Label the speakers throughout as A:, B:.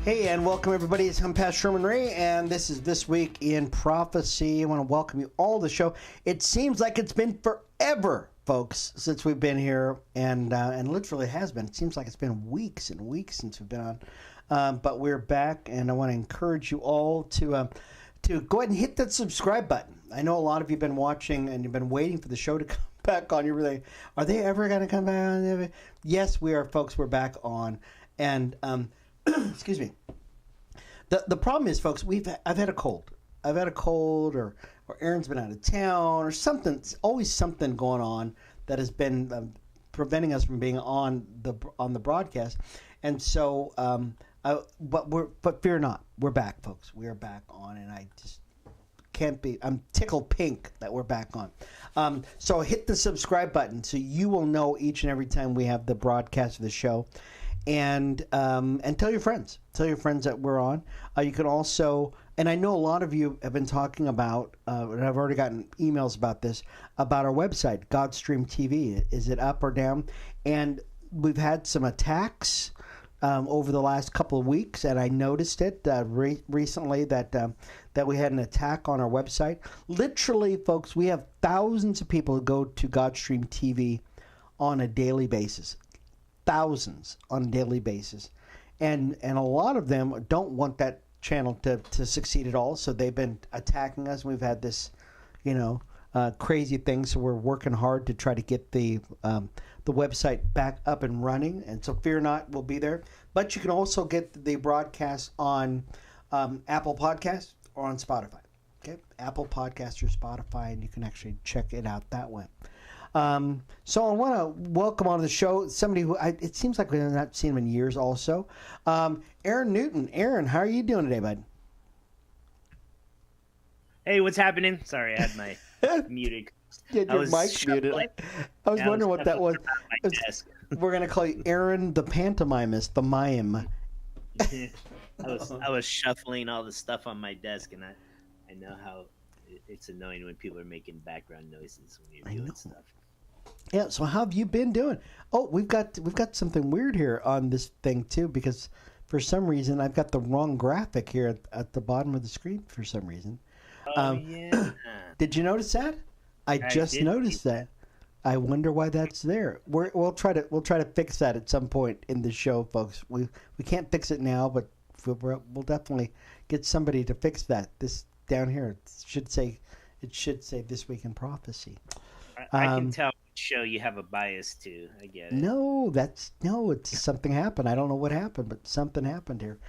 A: Hey, and welcome everybody. I'm Pastor Sherman Ray, and this is This Week in Prophecy. I want to welcome you all to the show. It seems like it's been forever, folks, since we've been here, and literally has been. It seems like it's been weeks and weeks since we've been on, but we're back, and I want to encourage you all to go ahead and hit that subscribe button. I know a lot of you have been watching, and you've been waiting for the show to come back on. You're like, are they ever going to come back on? Yes, we are, folks. We're back on, and excuse me. The problem is, folks, I've had a cold. Or Aaron's been out of town, or something. Always something going on that has been preventing us from being on the broadcast. And so, but fear not, we're back, folks. We are back on, and I just can't be. I'm tickled pink that we're back on. So hit the subscribe button so you will know each and every time we have the broadcast of the show. And tell your friends. Tell your friends that we're on. You can also, and I know a lot of you have been talking about, and I've already gotten emails about this, about our website, Godstream TV. Is it up or down? And we've had some attacks over the last couple of weeks, and I noticed it recently that we had an attack on our website. Literally, folks, we have thousands of people who go to Godstream TV on a daily basis. Thousands on a daily basis, and a lot of them don't want that channel to succeed at all, so they've been attacking us. We've had this crazy thing, so we're working hard to try to get the website back up and running, and so fear not, we'll be there. But you can also get the broadcast on Apple Podcasts or on Spotify. Okay, Apple Podcasts or Spotify, and you can actually check it out that way. So I want to welcome onto the show somebody who it seems like we've not seen him in years also. Aaron Newton. Aaron, how are you doing today, bud?
B: Hey, what's happening? Sorry, I had my muted.
A: Yeah, your mic muted. I was wondering what that was. We're going to call you Aaron the Pantomimist, the mime.
B: I was shuffling all the stuff on my desk, and I know how it's annoying when people are making background noises when you're doing stuff.
A: Yeah, so how have you been doing? Oh, we've got something weird here on this thing too, because for some reason I've got the wrong graphic here at the bottom of the screen for some reason.
B: Yeah.
A: Did you notice that? I just noticed that. I wonder why that's there. We'll try to fix that at some point in the show, folks. We can't fix it now, but we'll definitely get somebody to fix that. This down here it should say This Week in Prophecy.
B: I can tell which show you have a bias to. I get it.
A: No, it's something happened. I don't know what happened, but something happened here.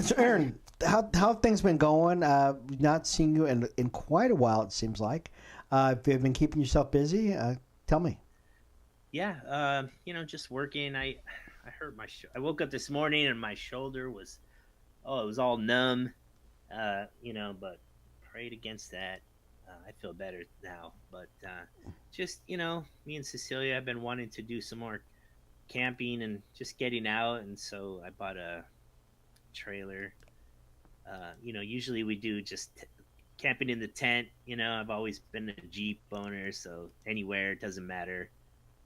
A: So Aaron, how have things been going? Not seeing you in quite a while, it seems like. If you've been keeping yourself busy, tell me.
B: Yeah, just working. I hurt my I woke up this morning and my shoulder was it was all numb. But prayed against that. I feel better now, but just me and Cecilia have been wanting to do some more camping and just getting out, and so I bought a trailer. Usually we do just camping in the tent. I've always been a Jeep owner, so anywhere, it doesn't matter.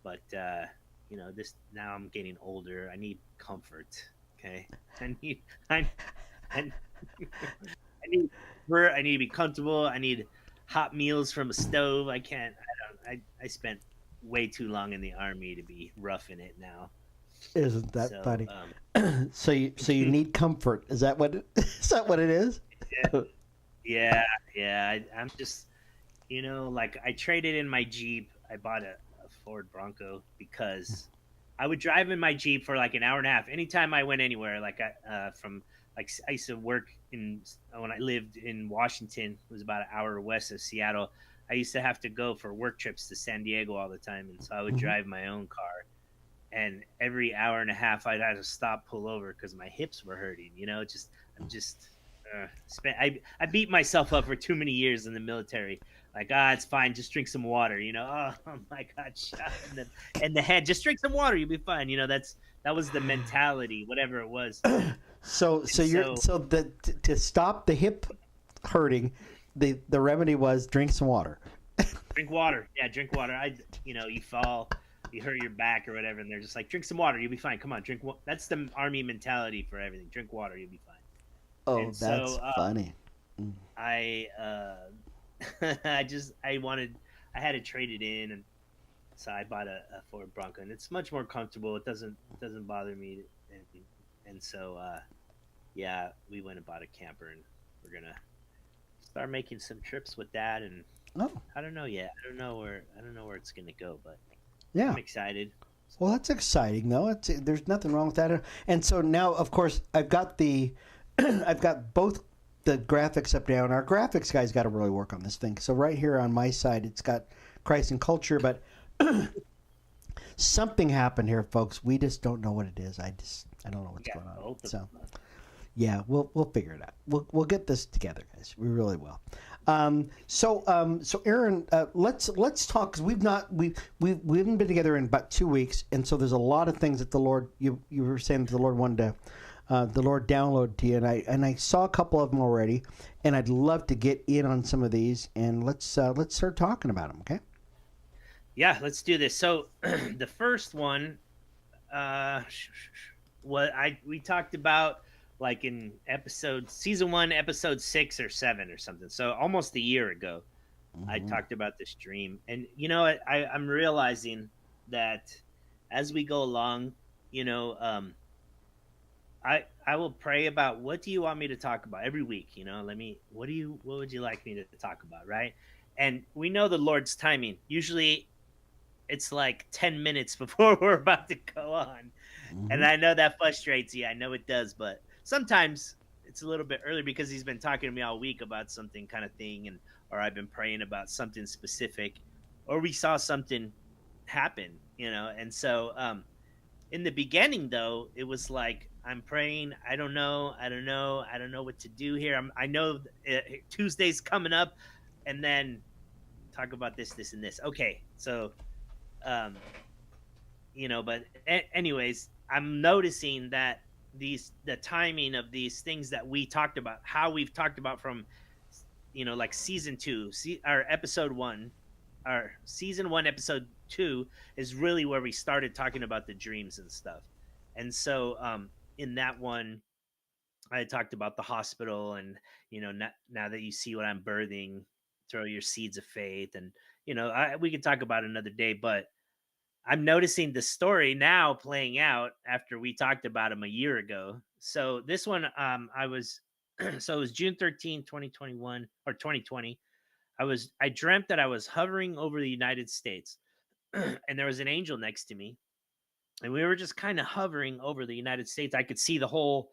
B: But this now I'm getting older. I need comfort. Okay, I need to be comfortable. I need hot meals from a stove. I I spent way too long in the Army to be roughing it now.
A: Isn't that funny? So you need comfort. Is that what it is?
B: Yeah. I'm just, I traded in my Jeep. I bought a Ford Bronco because I would drive in my Jeep for like an hour and a half. Anytime I went anywhere, I used to work when I lived in Washington, it was about an hour west of Seattle. I used to have to go for work trips to San Diego all the time, and so I would drive my own car. And every hour and a half, I'd have to stop, pull over because my hips were hurting. I beat myself up for too many years in the military. Like, it's fine, just drink some water. Oh my God, shot in the head. Just drink some water, you'll be fine. That was the mentality, whatever it was.
A: To stop the hip hurting, the remedy was drink some water.
B: Drink water. Yeah, drink water. You fall, you hurt your back or whatever, and they're just like, drink some water, you'll be fine. Come on, drink water. That's the Army mentality for everything. Drink water, you'll be fine.
A: Oh,
B: And so
A: that's funny. Mm.
B: I I had to trade it in, and so I bought a Ford Bronco, and it's much more comfortable. It doesn't bother me, and so yeah, we went and bought a camper, and we're gonna start making some trips with that. And
A: Oh,
B: I don't know yet. I don't know where it's gonna go, but
A: yeah.
B: I'm excited.
A: Well,
B: So
A: that's exciting, though. There's nothing wrong with that. And so now, of course, I've got the, I've got both the graphics up down. Our graphics guys got to really work on this thing. So right here on my side, it's got Christ and culture, but something happened here, folks. We just don't know what it is. I don't know
B: we
A: what's
B: got
A: going on.
B: both of
A: So
B: them up.
A: yeah, we'll figure it out. We'll get this together, guys. We really will. So Aaron, let's talk because we haven't been together in about 2 weeks, and so there's a lot of things that the Lord you were saying that the Lord wanted to. The Lord download to you, and I saw a couple of them already, and I'd love to get in on some of these, and let's start talking about them, okay?
B: Yeah, let's do this. So the first one, what I we talked about like in episode season one, episode 6 or 7 or something. So almost a year ago, I
A: Mm-hmm.
B: talked about this dream, and I'm realizing that as we go along, you know, I will pray about what do you want me to talk about every week. What would you like me to talk about, right? And we know the Lord's timing. Usually, it's like 10 minutes before we're about to go on, and
A: Mm-hmm.
B: I know that frustrates you. I know it does, but sometimes it's a little bit early because he's been talking to me all week about something kind of thing, and or I've been praying about something specific, or we saw something happen, And so, in the beginning, though, it was like I'm praying. I don't know what to do here. I know Tuesday's coming up, and then talk about this, this, and this. Okay, so um, but anyways, I'm noticing that the timing of these things that we talked about, how we've talked about from like season 2, our episode 1, our season 1 episode 2 is really where we started talking about the dreams and stuff. And so in that one I talked about the hospital, and now that you see what I'm birthing, throw your seeds of faith. And we could talk about it another day, but I'm noticing the story now playing out after we talked about him a year ago. So this one, I was, so it was June 13th, 2021 or 2020. I dreamt that I was hovering over the United States, and there was an angel next to me, and we were just kind of hovering over the United States. I could see the whole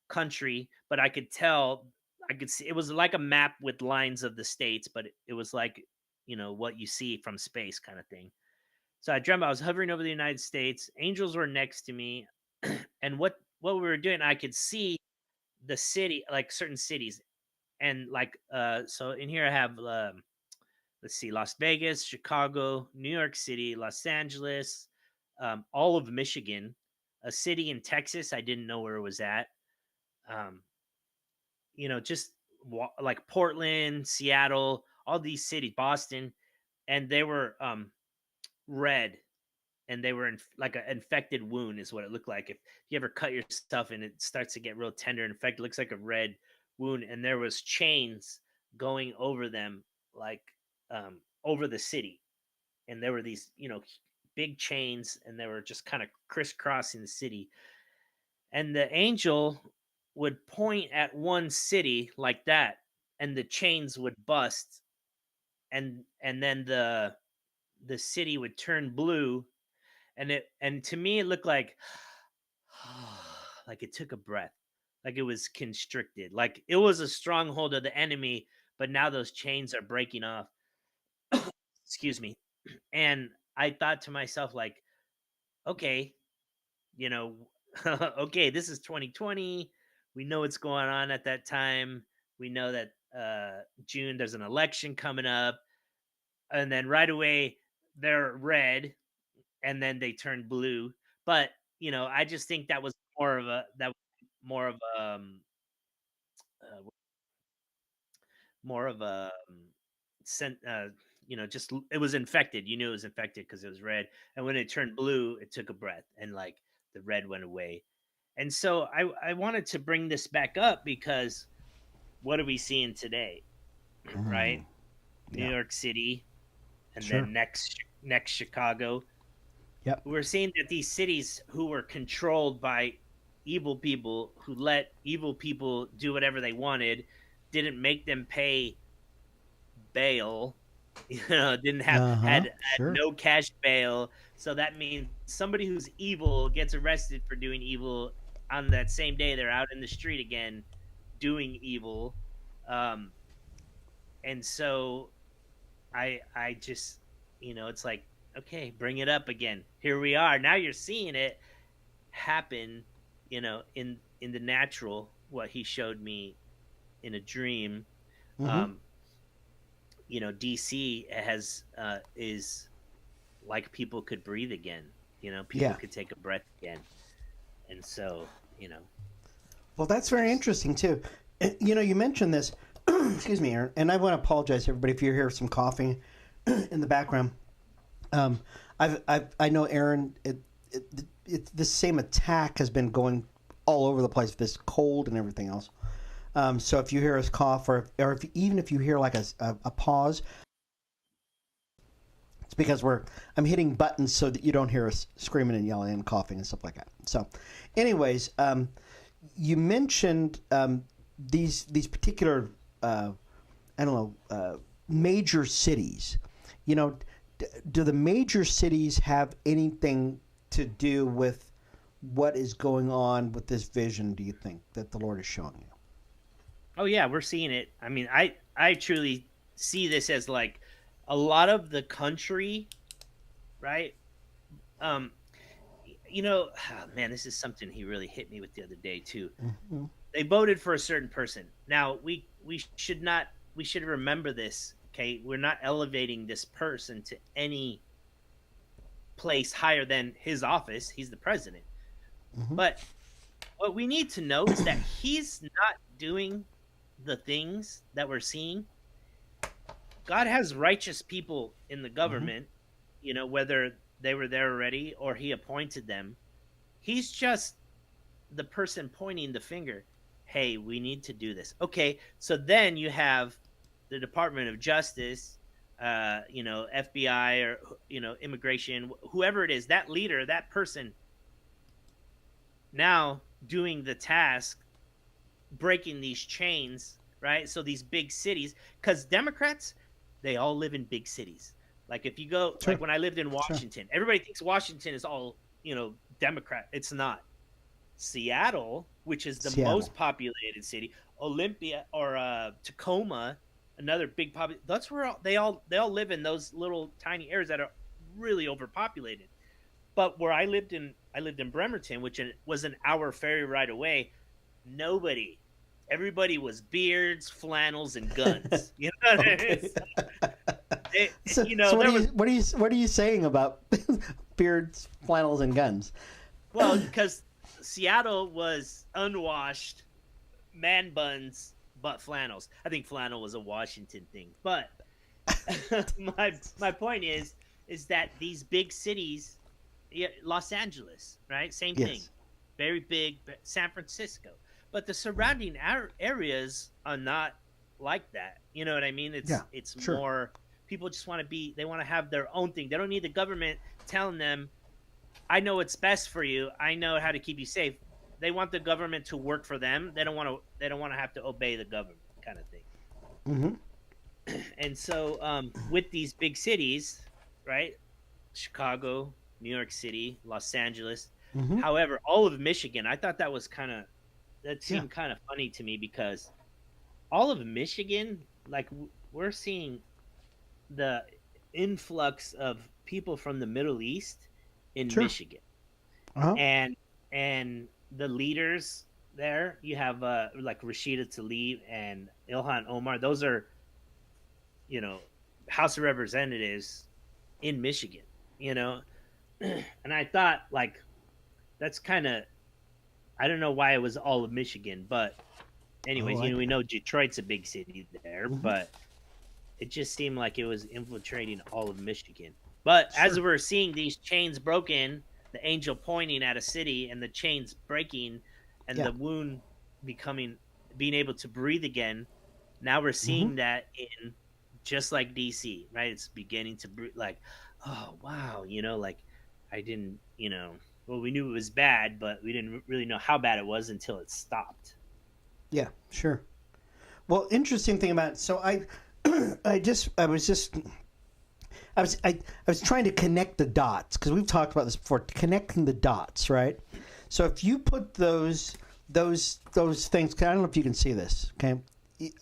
B: country, but I could see it was like a map with lines of the states, but it was like, what you see from space kind of thing. So I dreamt I was hovering over the United States. Angels were next to me, and what we were doing, I could see the city, like certain cities, and like so in here I have let's see, Las Vegas, Chicago, New York City, Los Angeles, all of Michigan, a city in Texas I didn't know where it was at. Um, just like Portland, Seattle, all these cities, Boston, and they were red, and they were like an infected wound is what it looked like. If you ever cut yourself and it starts to get real tender and infected, it looks like a red wound, and there was chains going over them, like over the city, and there were these big chains, and they were just kind of crisscrossing the city, and the angel would point at one city like that, and the chains would bust, and then the city would turn blue, and to me it looked like like it took a breath, like it was constricted, like it was a stronghold of the enemy, but now those chains are breaking off. Excuse me. And I thought to myself, like, okay, you know okay, this is 2020, we know what's going on at that time, we know that June there's an election coming up, and then right away they're red, and then they turn blue. But I just think that was more of uh, more of a sent just it was infected. You knew it was infected because it was red, and when it turned blue, it took a breath, and like the red went away. And so I wanted to bring this back up because what are we seeing today, right?
A: Mm,
B: New
A: yeah.
B: York City, and
A: Sure.
B: then next Chicago.
A: Yep.
B: We're seeing that these cities who were controlled by evil people who let evil people do whatever they wanted, didn't make them pay bail, didn't have
A: Uh huh.
B: had
A: Sure.
B: no cash bail. So that means somebody who's evil gets arrested for doing evil on that same day they're out in the street again doing evil. Um, and so I just, it's like, okay, bring it up again. Here we are. Now you're seeing it happen, in the natural, what he showed me in a dream.
A: Mm-hmm.
B: Um, DC is like people could breathe again. People
A: Yeah.
B: could take a breath again. And so,
A: Well, that's very
B: just
A: interesting too. You mentioned this. Excuse me, Aaron, and I want to apologize, everybody, if you hear some coughing in the background. Um, I know, Aaron. This same attack has been going all over the place. This cold and everything else. So if you hear us cough, even if you hear like a pause, it's because I'm hitting buttons so that you don't hear us screaming and yelling and coughing and stuff like that. So, anyways, you mentioned these particular I don't know major cities. You know, do the major cities have anything to do with what is going on with this vision? Do you think that the Lord is showing you?
B: Oh yeah, we're seeing it. I mean, I truly see this as like a lot of the country, right? Um, man, this is something he really hit me with the other day too.
A: Mm-hmm.
B: They voted for a certain person. Now we should remember this. Okay, we're not elevating this person to any place higher than his office. He's the president.
A: Mm-hmm.
B: But what we need to know is that he's not doing the things that we're seeing. God has righteous people in the
A: Mm-hmm.
B: government, whether they were there already or he appointed them. He's just the person pointing the finger. Hey, we need to do this. Okay, so then you have the Department of Justice, FBI, or immigration, whoever it is, that leader, that person now doing the task, breaking these chains, right? So these big cities, because Democrats, they all live in big cities. Like if you go,
A: Sure.
B: like when I lived in
A: Sure.
B: Washington, everybody thinks Washington is all, Democrat. It's not. Seattle, which is the
A: Seattle.
B: most populated city, Olympia or Tacoma, another big pop. That's where they all live in those little tiny areas that are really overpopulated. But where I lived in Bremerton, which was an hour ferry ride away. Nobody, everybody was beards, flannels, and guns. You know what I mean?
A: Okay.
B: It,
A: So
B: there was
A: what are you saying about beards, flannels, and guns?
B: well because Seattle was unwashed man buns, but flannels. I think flannel was a Washington thing, but my point is that these big cities, yeah, Los Angeles, right? Same thing,
A: Yes.
B: very big. San Francisco, but the surrounding areas are not like that. You know what I mean?
A: Yeah.
B: It's
A: Sure.
B: more people just want to be. They want to have their own thing. They don't need the government telling them, "I know what's best for you. I know how to keep you safe." They want the government to work for them. They don't want to. They don't want to have to obey the government, kind of thing.
A: Mm-hmm.
B: And so, with these big cities, right? Chicago, New York City, Los Angeles.
A: Mm-hmm.
B: However, all of Michigan, I thought that
A: Yeah.
B: seemed kind of funny to me because all of Michigan, like we're seeing the influx of people from the Middle East in
A: Sure.
B: Michigan,
A: Uh-huh.
B: and the leaders there, you have like Rashida Tlaib and Ilhan Omar. Those are you know House of Representatives in Michigan. You know, and I thought like that's kind of I don't know why it was all of Michigan, but
A: Oh,
B: anyways,
A: I
B: we
A: do.
B: know Detroit's a big city there,
A: Mm-hmm.
B: but it just seemed like it was infiltrating all of Michigan. But as
A: Sure.
B: we're seeing these chains broken, the angel pointing at a city and the chains breaking and
A: Yeah.
B: the wound being able to breathe again. Now we're
A: Mm-hmm.
B: seeing that in just like DC, right? It's beginning to breathe. Like, oh wow, like I didn't, well, we knew it was bad, but we didn't really know how bad it was until it stopped.
A: Yeah, sure. Well, interesting thing about so I was trying to connect the dots because we've talked about this before, connecting the dots, right? So if you put those things, I don't know if you can see this, okay?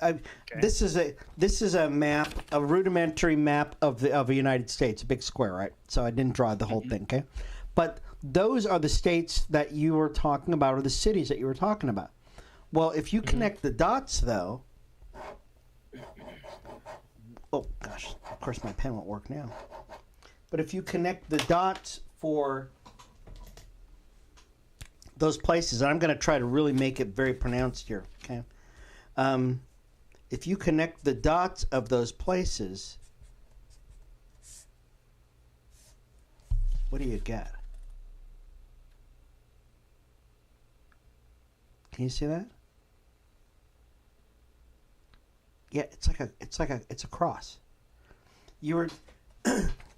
B: Okay.
A: This is a map, a rudimentary map of the United States, a big square, right? So I didn't draw the whole thing, okay? But those are the states that you were talking about, or the cities that you were talking about. Well, if you connect the dots, though, oh gosh, of course my pen won't work now. But if you connect the dots for those places, and I'm going to try to really make it very pronounced here, okay? If you connect the dots of those places, what do you get? Can you see that? Yeah, it's a cross. You were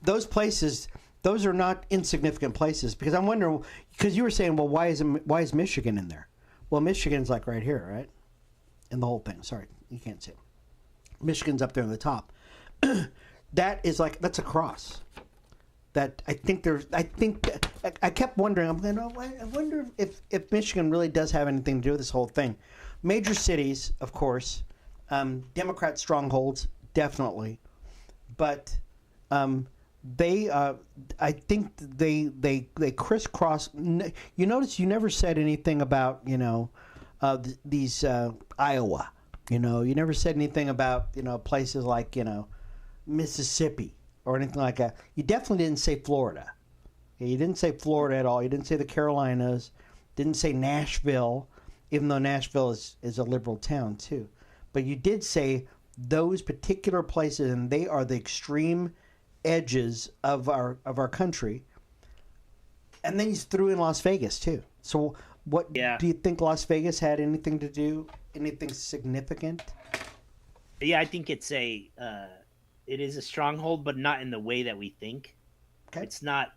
A: those places. Those are not insignificant places because I'm wondering because you were saying, well, why is Michigan in there? Well, Michigan's like right here, right? In the whole thing. Sorry, you can't see it. Michigan's up there on the top. That's a cross. That I kept wondering. I wonder if Michigan really does have anything to do with this whole thing. Major cities, of course. Democrat strongholds, definitely, but I think they crisscross. You notice you never said anything about these Iowa. You never said anything about places like Mississippi or anything like that. You definitely didn't say Florida. You didn't say Florida at all. You didn't say the Carolinas. Didn't say Nashville, even though Nashville is a liberal town too. But you did say those particular places, and they are the extreme edges of our country. And then you threw in Las Vegas too. So what do you think Las Vegas had anything to do, anything significant?
B: Yeah, I think it is a stronghold, but not in the way that we think. Okay. It's not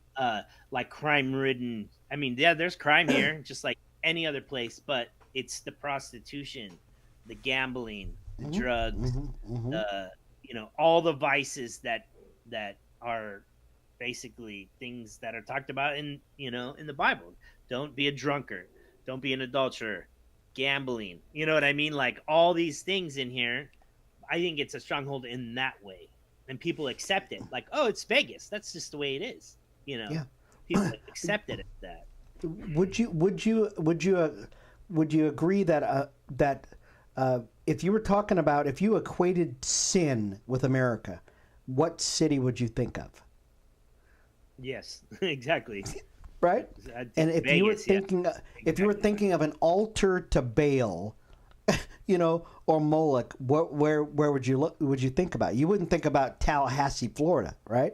B: like crime-ridden. I mean, yeah, there's crime here, just like any other place, but it's the prostitution, the gambling, the drugs, all the vices that are basically things that are talked about in the Bible. Don't be a drunkard. Don't be an adulterer. Gambling. You know what I mean? Like all these things in here. I think it's a stronghold in that way, and people accept it. Like, oh, it's Vegas. That's just the way it is.
A: Yeah.
B: People accept it as that.
A: Would you agree that if you were talking about if you equated sin with America, what city would you think of?
B: Yes, exactly.
A: Right? And if Vegas, you were thinking of an altar to Baal, or Moloch, where would you think about? You wouldn't think about Tallahassee, Florida, right?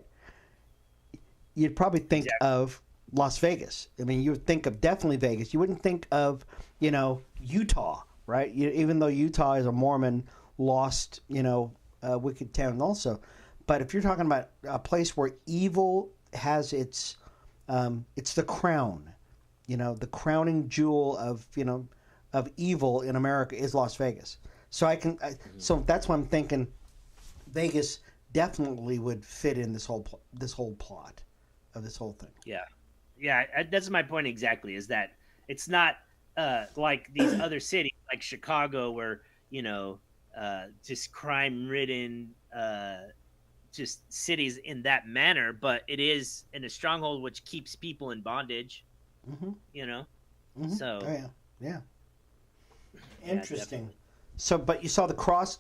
A: You'd probably think of Las Vegas. I mean, you would think of definitely Vegas. You wouldn't think of, Utah, right? Even though Utah is a Mormon lost, wicked town also. But if you're talking about a place where evil has it's the crown, the crowning jewel of evil in America is Las Vegas. So so that's why I'm thinking Vegas definitely would fit in this whole plot of this whole thing.
B: Yeah, that's my point exactly. Is that it's not like these other cities like Chicago where just crime-ridden just cities in that manner, but it is in a stronghold which keeps people in bondage. So
A: yeah. Interesting. So, but you saw the cross,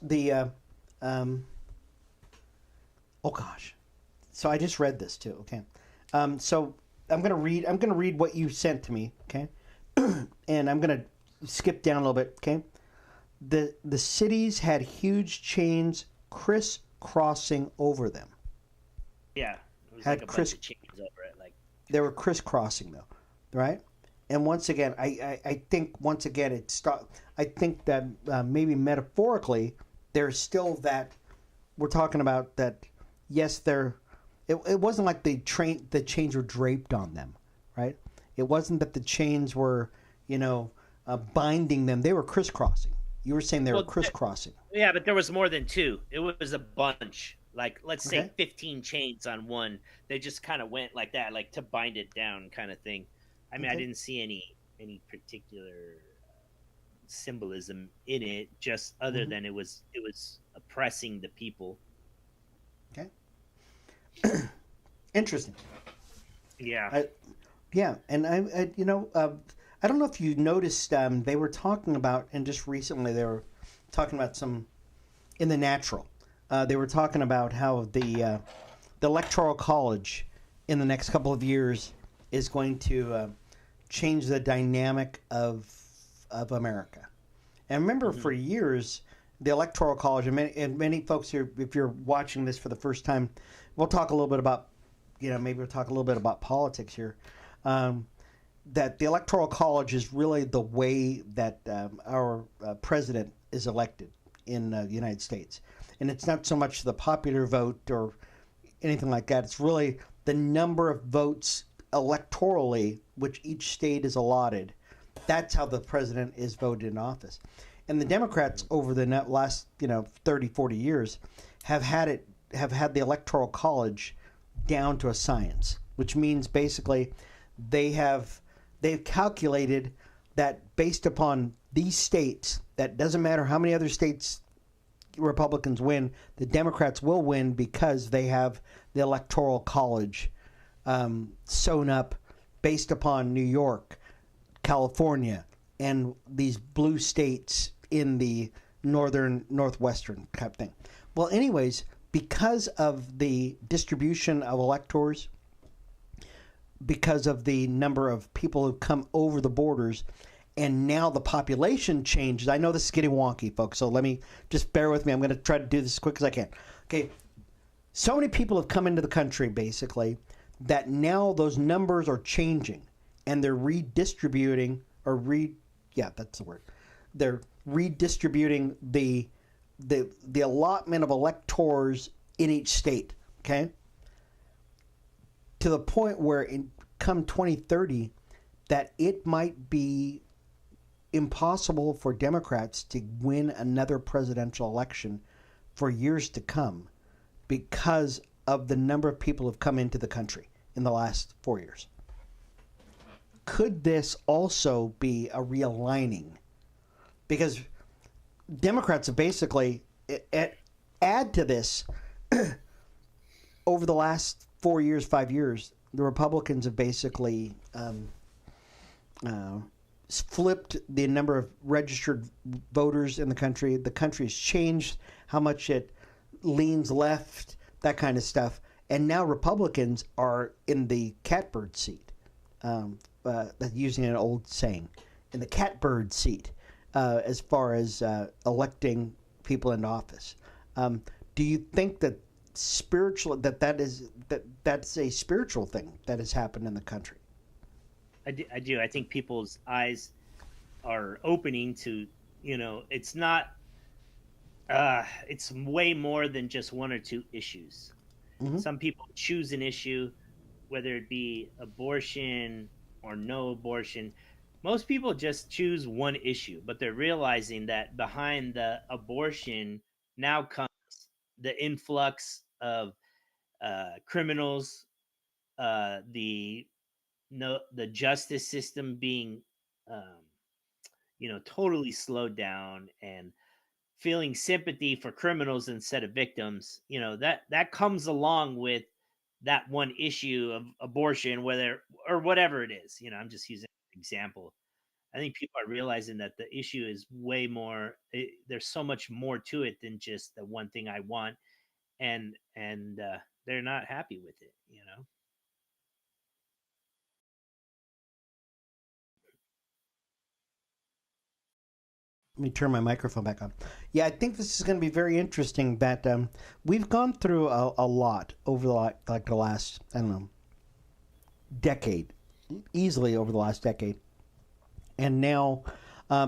A: oh gosh. So I just read this too. Okay. So I'm gonna read what you sent to me. Okay. And I'm gonna skip down a little bit. Okay. The cities had huge chains crisscrossing over them.
B: Yeah. It was like a bunch of chains over it, like
A: They were crisscrossing though, right? And once again, I think once again I think that maybe metaphorically, there's still that we're talking about that. Yes, it wasn't like the chains were draped on them, right? It wasn't that the chains were, binding them. They were crisscrossing. You were saying they were
B: Well,
A: crisscrossing.
B: yeah, but there was more than two. It was a bunch. Like, let's say
A: Okay.
B: 15 chains on one. They just kind of went like that, like to bind it down, kind of thing. I mean, I
A: Okay.
B: didn't see any particular symbolism in it, just other
A: Hmm.
B: than it was oppressing the people.
A: Okay. Interesting.
B: Yeah.
A: I, yeah, and I don't know if you noticed. They were talking about, and just recently they were talking about some in the natural. They were talking about how the electoral college in the next couple of years is going to change the dynamic of America. And remember,
B: Hmm.
A: for years, the electoral college, and many folks here, if you're watching this for the first time, we'll talk a little bit about, maybe we'll talk a little bit about politics here. Um, that the electoral college is really the way that our president is elected in the United States, and it's not so much the popular vote or anything like that. It's really the number of votes electorally which each state is allotted. That's how the president is voted in office. And the Democrats over the last 30, 40 years have had the electoral college down to a science, which means basically they have they've calculated that based upon these states, that doesn't matter how many other states Republicans win, the Democrats will win because they have the electoral college sewn up based upon New York, California, and these blue states in the northwestern type thing. Well, anyways, because of the distribution of electors, because of the number of people who come over the borders, and now the population changes. I know this is getting wonky, folks, so let me just bear with me. I'm going to try to do this as quick as I can. Okay, so many people have come into the country, basically, that now those numbers are changing, and they're redistributing, yeah, that's the word. They're redistributing the allotment of electors in each state, okay? To the point where in come 2030 that it might be impossible for Democrats to win another presidential election for years to come because of the number of people who have come into the country in the last 4 years. Could this also be a realigning? Because Democrats have basically add to this over the last 4 years, 5 years, the Republicans have basically uh, flipped the number of registered voters in the country. The country has changed how much it leans left, that kind of stuff. And now Republicans are in the catbird seat, using an old saying, in the catbird seat as far as electing people into office. Do you think that that's a spiritual thing that has happened in the country?
B: I do. I think people's eyes are opening to, it's not, it's way more than just one or two issues.
A: Hmm.
B: Some people choose an issue, whether it be abortion or no abortion. Most people just choose one issue, but they're realizing that behind the abortion now comes the influx of criminals, the no the justice system being um, totally slowed down, and feeling sympathy for criminals instead of victims. That comes along with that one issue of abortion, whether or whatever it is. I'm just using an example. I think people are realizing that the issue is way more. There's so much more to it than just the one thing I want, and they're not happy with it.
A: Let me turn my microphone back on. Yeah, I think this is going to be very interesting. That we've gone through a lot over the last, I don't know, decade, easily over the last decade. And now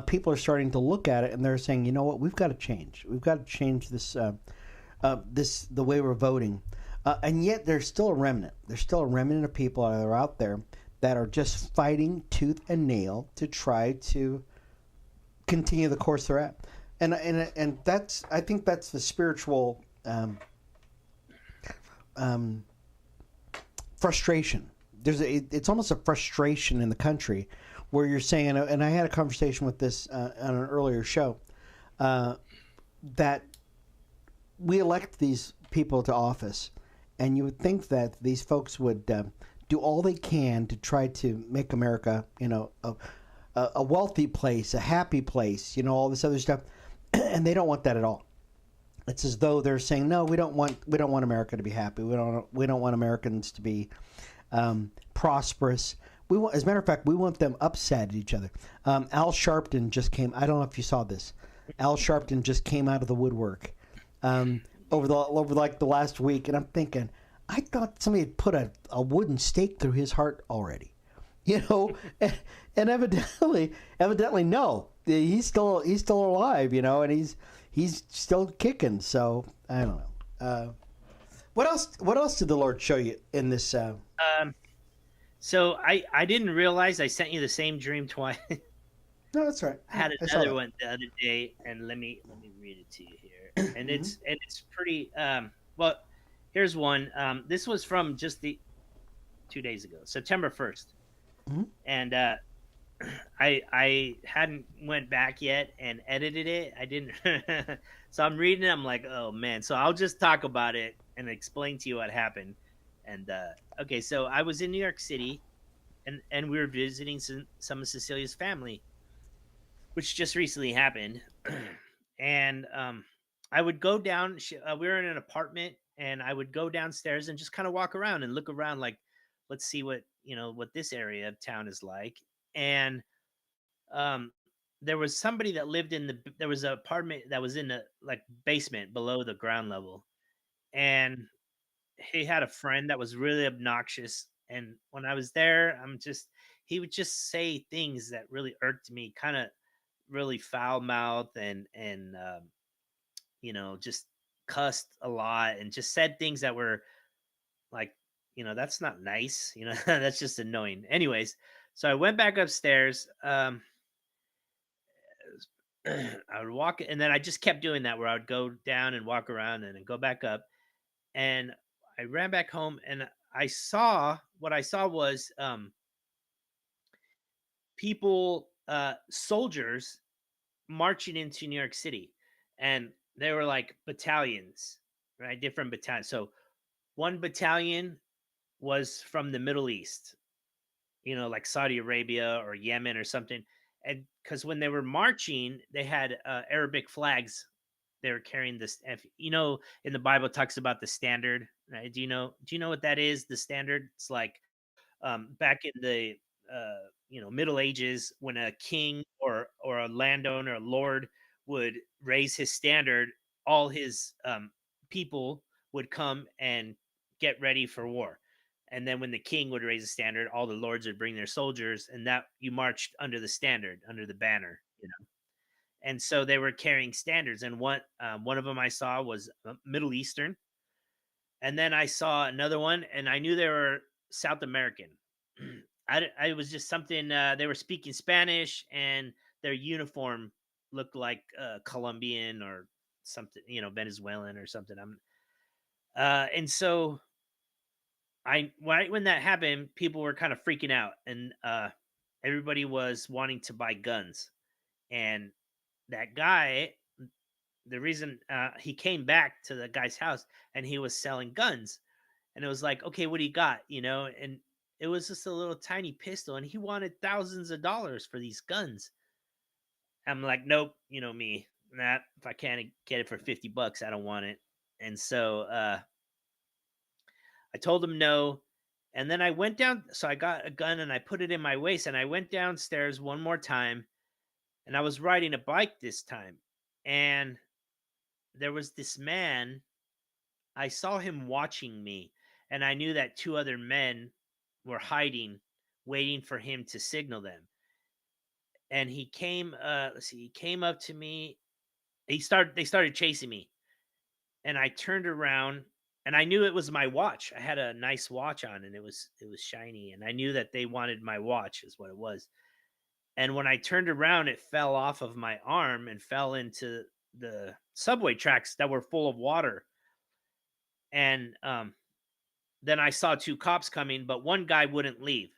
A: people are starting to look at it and they're saying, you know what, we've got to change. We've got to change this the way we're voting. And yet there's still a remnant. There's still a remnant of people that are out there that are just fighting tooth and nail to try to continue the course they're at. And that's, I think that's the spiritual um, frustration. It's almost a frustration in the country where you're saying, and I had a conversation with this on an earlier show, that we elect these people to office, and you would think that these folks would do all they can to try to make America, a wealthy place, a happy place, all this other stuff, and they don't want that at all. It's as though they're saying, no, we don't want America to be happy. We don't want Americans to be prosperous. As a matter of fact, we want them upset at each other. Al Sharpton just came. I don't know if you saw this. Al Sharpton just came out of the woodwork over like the last week, and I'm thinking, I thought somebody had put a wooden stake through his heart already, and evidently no, he's still alive, and he's still kicking. So I don't know. What else did the Lord show you in this?
B: So I didn't realize I sent you the same dream twice.
A: No, that's right.
B: I had
A: I saw
B: another
A: that.
B: one the other day, and let me read it to you here. And
A: Mm-hmm.
B: it's pretty. Well, here's one. This was from just the 2 days ago, September 1st,
A: Mm-hmm.
B: and I hadn't went back yet and edited it. I didn't. So I'm reading it. I'm like, oh man. So I'll just talk about it and explain to you what happened. And okay, so I was in New York City, and we were visiting some of Cecilia's family, which just recently happened. And I would go down. We were in an apartment, and I would go downstairs and just kind of walk around and look around, like, let's see what this area of town is like. And um, there was somebody that lived there was an apartment that was in the like basement below the ground level, and he had a friend that was really obnoxious. And when I was there, he would just say things that really irked me, kind of really foul mouth, and just cussed a lot and just said things that were like, that's not nice, that's just annoying. Anyways, so I went back upstairs. I would walk, and then I just kept doing that, where I would go down and walk around and then go back up. And I ran back home, and what I saw was people, soldiers marching into New York City, and they were like battalions, right? Different battalions. So one battalion was from the Middle East, like Saudi Arabia or Yemen or something. And because when they were marching, they had Arabic flags. They were carrying this. In the Bible, it talks about the standard. Right? Do you know what that is? The standard. It's like back in the Middle Ages, when a king or a landowner, a lord, would raise his standard, all his people would come and get ready for war. And then when the king would raise a standard, all the lords would bring their soldiers, and that you marched under the standard, under the banner. And so they were carrying standards, and one of them I saw was Middle Eastern, and then I saw another one, and I knew they were South American. I was just something. They were speaking Spanish, and their uniform looked like Colombian or something, Venezuelan or something. And so right when that happened, people were kind of freaking out, and everybody was wanting to buy guns. And that guy, the reason he came back to the guy's house, and he was selling guns. And it was like, okay, what do you got? And it was just a little tiny pistol, and he wanted thousands of dollars for these guns. I'm like, nope, me. Nah, if I can't get it for $50, I don't want it. And so I told him no. And then I went down. So I got a gun and I put it in my waist, and I went downstairs one more time, and I was riding a bike this time. And there was this man. I saw him watching me, and I knew that two other men were hiding, waiting for him to signal them. And he came. Let's see. He came up to me. They started chasing me, and I turned around, and I knew it was my watch. I had a nice watch on, and it was shiny, and I knew that they wanted my watch, is what it was. And when I turned around, it fell off of my arm and fell into the subway tracks that were full of water. And then I saw two cops coming, but one guy wouldn't leave.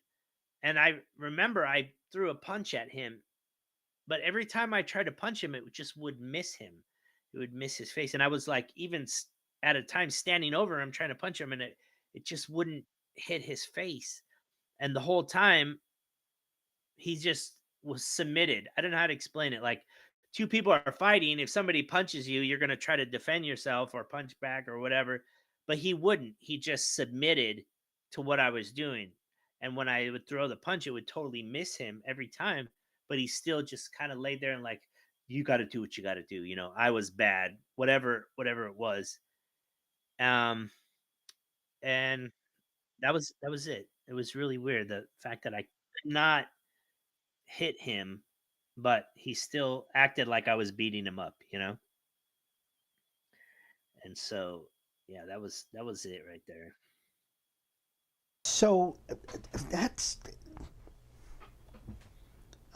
B: And I remember I threw a punch at him, but every time I tried to punch him, it just would miss him. It would miss his face. And I was like, at a time standing over him, trying to punch him, and it just wouldn't hit his face. And the whole time, he just was submitted. I don't know how to explain it. Like, two people are fighting. If somebody punches you, you're going to try to defend yourself or punch back or whatever. But he wouldn't. He just submitted to what I was doing. And when I would throw the punch, it would totally miss him every time. But he still just kind of laid there and like, you got to do what you got to do. I was bad, whatever it was. Um, and that was it. It was really weird. The fact that I could not hit him, but he still acted like I was beating him up. And so, yeah, that was it right there.
A: So that's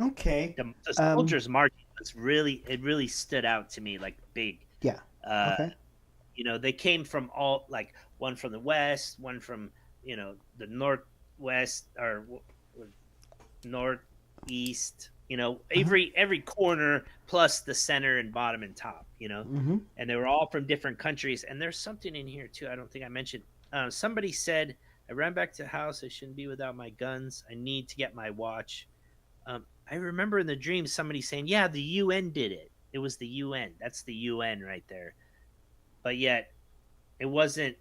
A: okay.
B: The
A: Um,
B: soldiers marching was really stood out to me like big.
A: yeah.
B: Uh,
A: Okay.
B: they came from all like one from the west, one from the northwest or northeast,
A: Uh-huh.
B: every corner plus the center and bottom and top.
A: Mm-hmm.
B: And they were all from different countries. And there's something in here too. I don't think I mentioned. Somebody said, "I ran back to the house. I shouldn't be without my guns. I need to get my watch." I remember in the dream somebody saying, "Yeah, the UN did it. It was the UN. That's the UN right there." But yet it wasn't.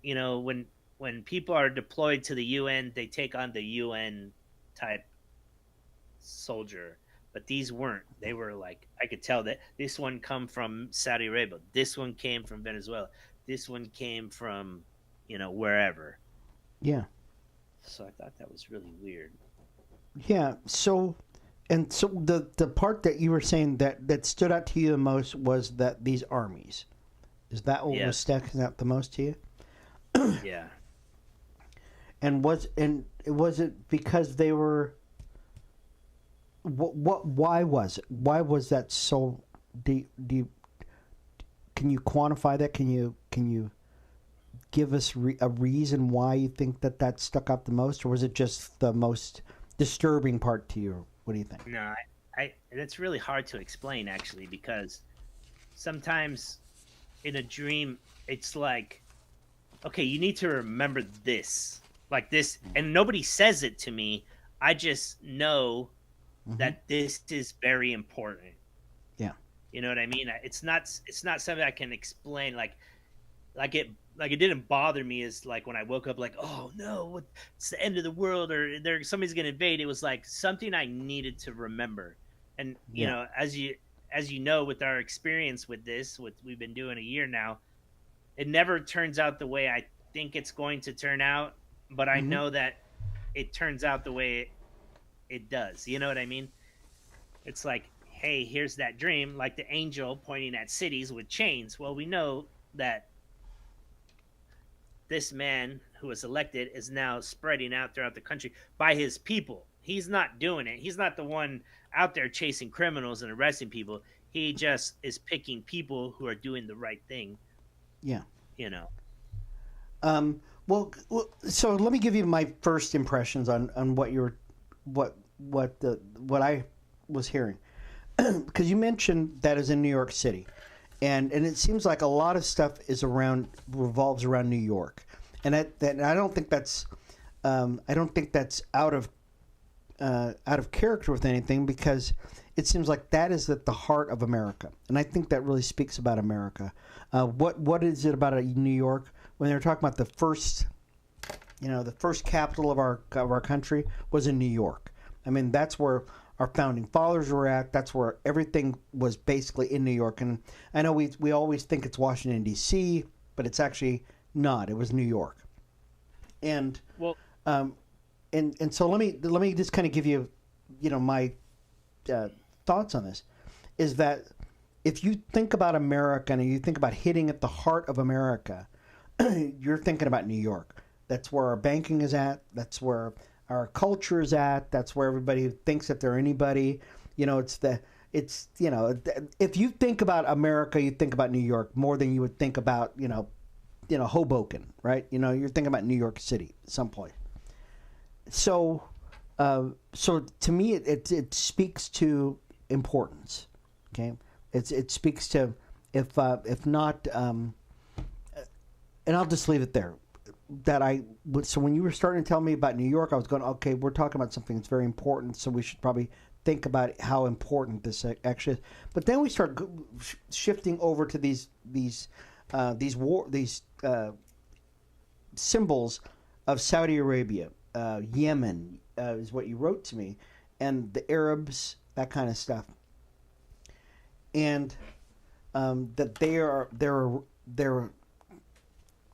B: When people are deployed to the UN, they take on the UN type soldier, but these weren't. They were like, I could tell that this one come from Saudi Arabia, this one came from Venezuela, this one came from wherever.
A: Yeah.
B: So I thought that was really weird.
A: Yeah. So the part that you were saying that stood out to you the most was that these armies. Is that what was
B: Yes.
A: sticking out the most to you?
B: Yeah.
A: Was it because they were what why was it? Why was that so do can you quantify that? Can you give us a reason why you think that stuck out the most, or was it just the most disturbing part to you? What do you think?
B: No, I that's really hard to explain actually, because sometimes in a dream it's like, okay, you need to remember this, like this, and nobody says it to me. I just know
A: Mm-hmm.
B: that this is very important.
A: Yeah.
B: You know what I mean? It's not something I can explain. Like it didn't bother me as like when I woke up like, oh no, it's the end of the world or somebody's gonna invade. It was like something I needed to remember. And
A: Yeah.
B: as you know, with our experience with this, what we've been doing a year now, it never turns out the way I think it's going to turn out, but I
A: Mm-hmm.
B: know that it turns out the way it does. You know what I mean? It's like, hey, here's that dream, like the angel pointing at cities with chains. Well, we know that this man who was elected is now spreading out throughout the country by his people. He's not doing it. He's not the one out there chasing criminals and arresting people. He just is picking people who are doing the right thing,
A: Yeah.
B: you know.
A: So let me give you my first impressions on what you're, what I was hearing, because you mentioned that is in New York City, and it seems like a lot of stuff revolves around New York, and I don't think that's out of character with anything, because it seems like that is at the heart of America, and I think that really speaks about America. What is it about New York when they're talking about the first capital of our country was in New York? I mean, that's where our founding fathers were at. That's where everything was basically in New York. And I know we always think it's Washington D.C., but it's actually not. It was New York. And
B: Well,
A: um, and so let me just kind of give you, my uh, thoughts on this. Is that if you think about America and you think about hitting at the heart of America, you're thinking about New York. That's where our banking is at. That's where our culture is at. That's where everybody thinks that they're anybody. If you think about America, you think about New York more than you would think about, Hoboken, right? You're thinking about New York City at some point. So to me, it speaks to importance. Okay, it speaks to if not, and I'll just leave it there. So when you were starting to tell me about New York, I was going, okay, we're talking about something that's very important, so we should probably think about how important this actually is. But then we start shifting over to these symbols of Saudi Arabia, Yemen is what you wrote to me, and the Arabs, that kind of stuff, and that they're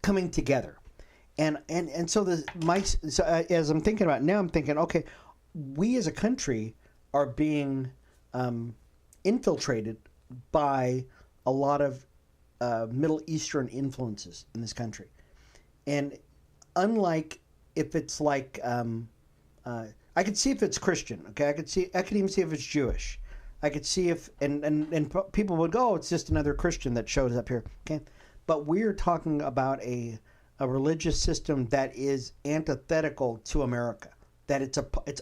A: coming together, and so as I'm thinking about it now, I'm thinking, okay, we as a country are being infiltrated by a lot of Middle Eastern influences in this country, and unlike if it's like I could see if it's Christian, okay, I could even see if it's Jewish. I could see if and people would go, oh, it's just another Christian that shows up here, okay, but we're talking about a religious system that is antithetical to America, that it's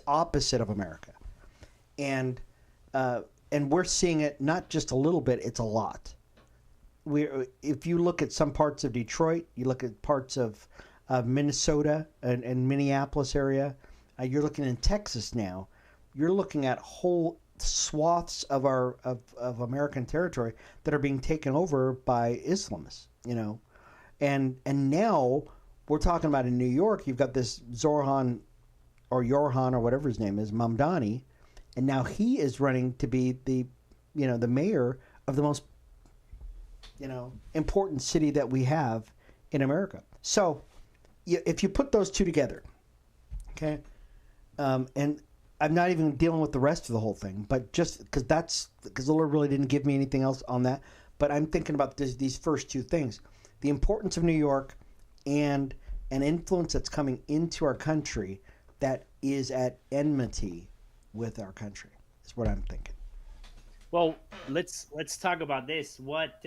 A: opposite of America, and we're seeing it not just a little bit, it's a lot. If you look at some parts of Detroit, you look at parts of Minnesota and Minneapolis area, you're looking in Texas now, you're looking at whole swaths of of American territory that are being taken over by Islamists, and now we're talking about in New York, you've got this Zorhan or whatever his name is, Mamdani, and now he is running to be the mayor of the most important city that we have in America. So if you put those two together, okay, and I'm not even dealing with the rest of the whole thing, but just because the Lord really didn't give me anything else on that, but I'm thinking about these first two things: the importance of New York and an influence that's coming into our country that is at enmity with our country. Is what I'm thinking.
B: Well, let's talk about this. What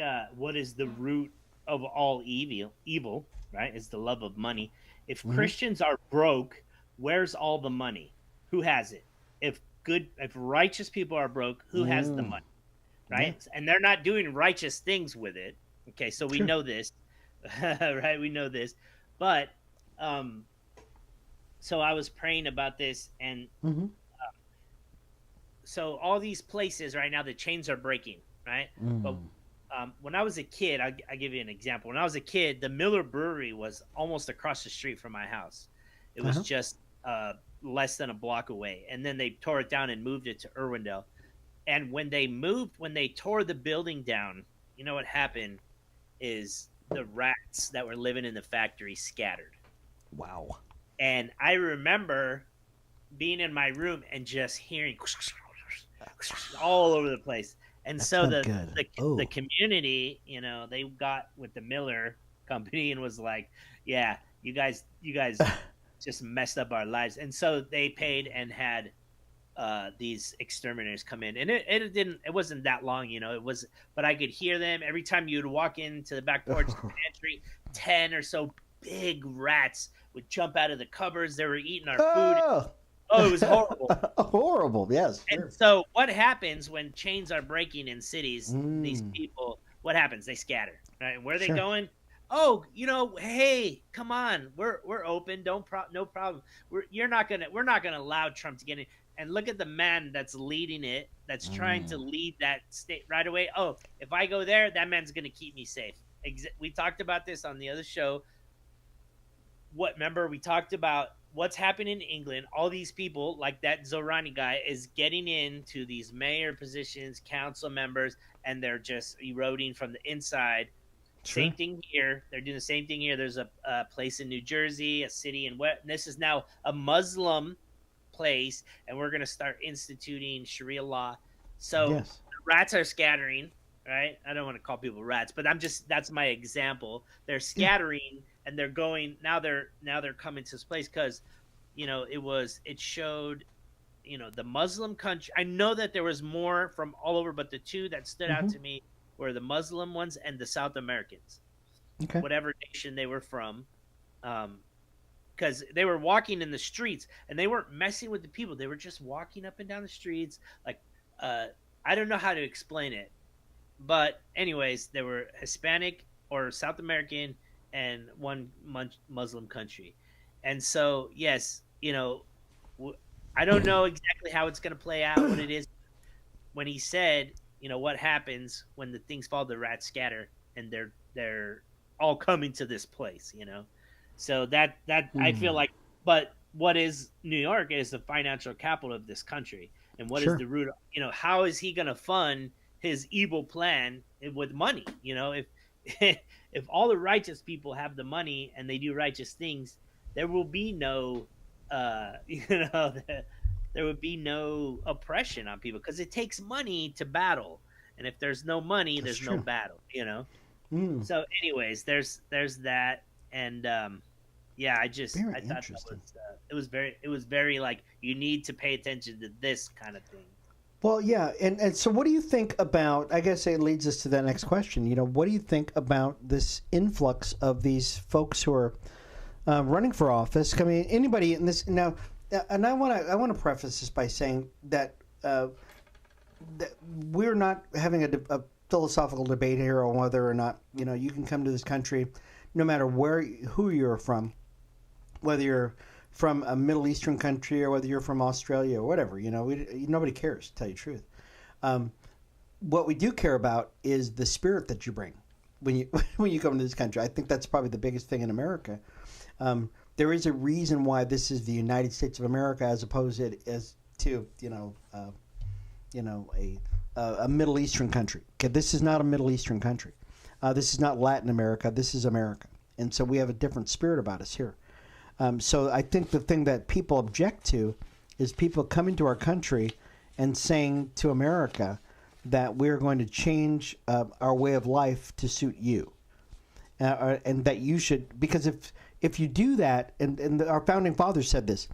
B: is the root of all evil? Evil, right? Is the love of money. If
A: Mm-hmm.
B: Christians are broke, where's all the money? Who has it? If righteous people are broke, who has the money?
A: Yeah,
B: Right? And they're not doing righteous things with it. Okay, so we
A: true.
B: know this, right? We know this, but um, so I was praying about this, and
A: Mm-hmm.
B: so all these places right now, the chains are breaking, right? But
A: Mm.
B: when I was a kid, I give you an example. When I was a kid, the Miller Brewery was almost across the street from my house. It was
A: Uh-huh.
B: just less than a block away, and then they tore it down and moved it to Irwindale. And when they tore the building down, you know what happened is the rats that were living in the factory scattered.
A: Wow.
B: And I remember being in my room and just hearing all over the place. And
A: That's
B: so
A: not good.
B: the
A: Oh.
B: community, they got with the Miller company and was like, "Yeah, you guys just messed up our lives." And so they paid and had these exterminators come in, and it wasn't that long, it was, but I could hear them every time you'd walk into the back porch, the pantry. 10 or so big rats would jump out of the cupboards. They were eating our food.
A: Oh.
B: Oh, it was horrible.
A: Horrible. Yes.
B: And
A: Sure.
B: so what happens when chains are breaking in cities? These
A: Mm.
B: people, what happens? They scatter, right? And where are they
A: Sure.
B: going? Oh, hey, come on, we're open. No problem. We're not gonna allow Trump to get in. And look at the man that's leading it, that's trying to
A: Mm.
B: lead that state right away. Oh, if I go there, that man's gonna keep me safe. We talked about this on the other show. Remember we talked about what's happening in England. All these people, like that Zorani guy, is getting into these mayor positions, council members, and they're just eroding from the inside.
A: Sure.
B: Same thing here. They're doing the same thing here. There's a place in New Jersey, a city in what? This is now a Muslim place, and we're going to start instituting Sharia law. So
A: Yes.
B: rats are scattering, right? I don't want to call people rats, but I'm just that's my example. They're
A: Yeah.
B: scattering, and they're going now. They're coming to this place because it showed the Muslim country. I know that there was more from all over, but the two that stood out
A: Mm-hmm.
B: to me were the Muslim ones and the South Americans,
A: Okay.
B: whatever nation they were from. Because they were walking in the streets and they weren't messing with the people. They were just walking up and down the streets. Like, uh, I don't know how to explain it, but anyways, they were Hispanic or South American and one Muslim country. And so, yes, I don't know exactly how it's going to play out, what it is. When he said, what happens when the things fall, the rats scatter, and they're all coming to this place. So that I feel
A: Hmm.
B: like, but what is New York is the financial capital of this country, and what is
A: Sure.
B: the root? How is he going to fund his evil plan with money? If if all the righteous people have the money and they do righteous things, there will be no, there would be no oppression on people because it takes money to battle, and if there's no money,
A: That's
B: there's no
A: true.
B: battle.
A: Mm.
B: So anyways, there's that. And yeah,
A: Very
B: I thought that
A: interesting.
B: it was very like, you need to pay attention to this kind of thing.
A: Well, yeah, and so what do you think about? I guess it leads us to that next question. What do you think about this influx of these folks who are running for office? I mean, anybody in this now, and I want to preface this by saying that we're not having a philosophical debate here on whether or not you can come to this country, no matter who you're from, whether you're from a Middle Eastern country or whether you're from Australia or whatever. Nobody cares, to tell you the truth. Um, what we do care about is the spirit that you bring when you when you come to this country. I think that's probably the biggest thing in America. There is a reason why this is the United States of America as opposed to a Middle Eastern country. Okay, this is not a Middle Eastern country. This is not Latin America. This is America, and so we have a different spirit about us here. So I think the thing that people object to is people coming to our country and saying to America that we're going to change our way of life to suit you, and that you should, because if you do that, and our founding fathers said this,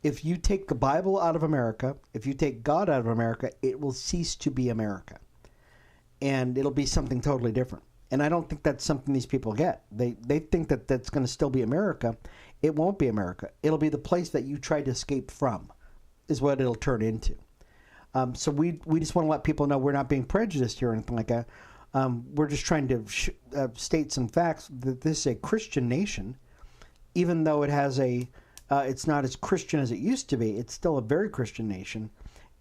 A: if you take the Bible out of America, if you take God out of America, it will cease to be America, and it'll be something totally different. And I don't think that's something these people get. They think that that's going to still be America. It won't be America. It'll be the place that you tried to escape from, is what it'll turn into. So we just want to let people know we're not being prejudiced here or anything like that. We're just trying to state some facts that this is a Christian nation, even though it's not as Christian as it used to be. It's still a very Christian nation,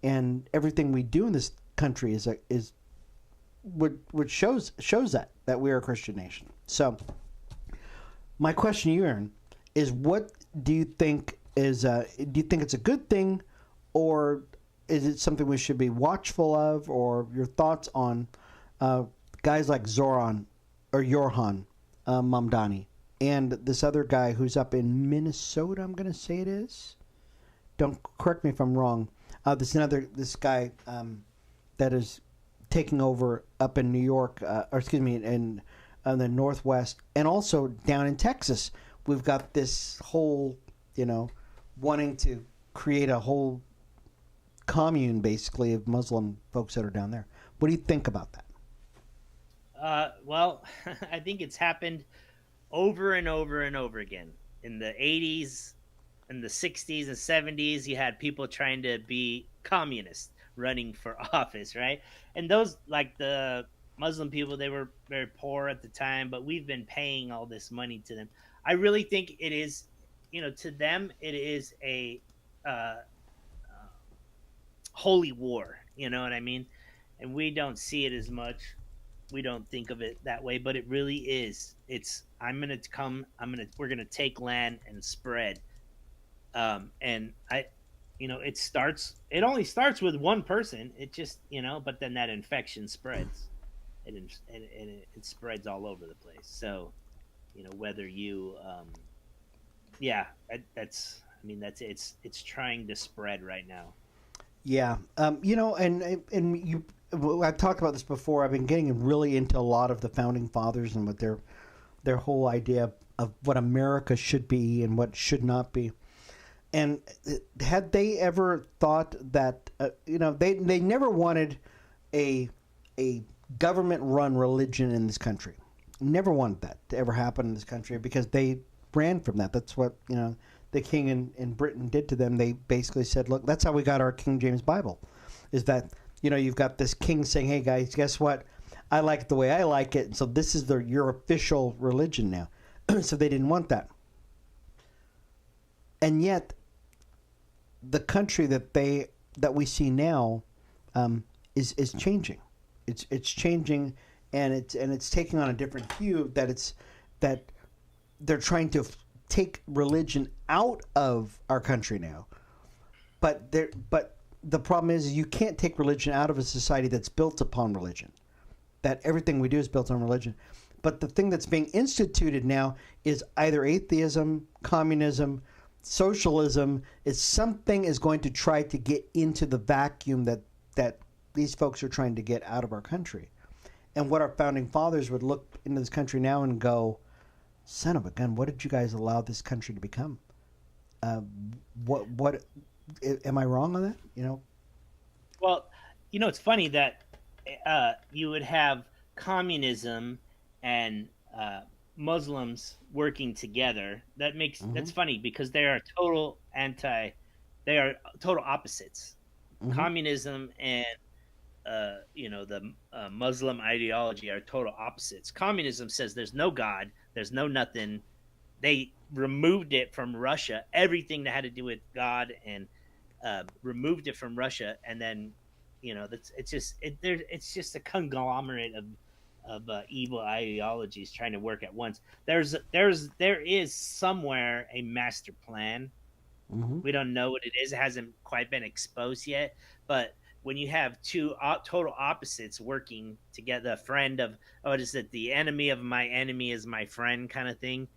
A: and everything we do in this country is which shows that we are a Christian nation. So, my question to you, Aaron, is what do you think do you think it's a good thing, or is it something we should be watchful of, or your thoughts on guys like Zoran or Yorhan Mamdani and this other guy who's up in Minnesota? I'm going to say it is. Don't correct me if I'm wrong. This guy that is taking over up in New York, or excuse me, in the Northwest, and also down in Texas. We've got this whole, wanting to create a whole commune, basically, of Muslim folks that are down there. What do you think about that?
B: Well, I think it's happened over and over and over again. In the 80s, in the 60s and 70s, you had people trying to be communists running for office, right? And those, like the Muslim people, they were very poor at the time, but we've been paying all this money to them. I really think it is, to them, it is a uh, holy war. You know what I mean? And we don't see it as much. We don't think of it that way, but it really is. It's I'm gonna come. We're gonna take land and spread. And it only starts with one person. It just but then that infection spreads, and it spreads all over the place. So, whether you, yeah, that's, I mean, that's it's trying to spread right now.
A: Yeah, I've talked about this before. I've been getting really into a lot of the founding fathers and what their whole idea of what America should be and what should not be. And had they ever thought that they never wanted a government run religion in this country. Never wanted that to ever happen in this country because they ran from that. That's what the king in Britain did to them. They basically said, look, that's how we got our King James Bible, is that you've got this king saying, hey guys, guess what? I like it the way I like it, so this is your official religion now. So they didn't want that. And yet, the country that we see now is changing. It's changing, and it's taking on a different hue. That they're trying to take religion out of our country now. But the problem is you can't take religion out of a society that's built upon religion. That everything we do is built on religion. But the thing that's being instituted now is either atheism, communism, socialism. Something is going to try to get into the vacuum that these folks are trying to get out of our country. And what our founding fathers would look into this country now and go, son of a gun, what did you guys allow this country to become? What am I wrong on that?
B: Well, it's funny that you would have communism and Muslims working together. That's funny because they are they are total opposites. Mm-hmm. Communism and the Muslim ideology are total opposites. Communism says there's no God, there's no nothing. They removed it from Russia, everything that had to do with God, and removed it from Russia, and then it's just a conglomerate of evil ideologies trying to work at once. There is somewhere a master plan. Mm-hmm. We don't know what it is. It hasn't quite been exposed yet. But when you have two total opposites working together, a friend of, what is it? The enemy of my enemy is my friend kind of thing.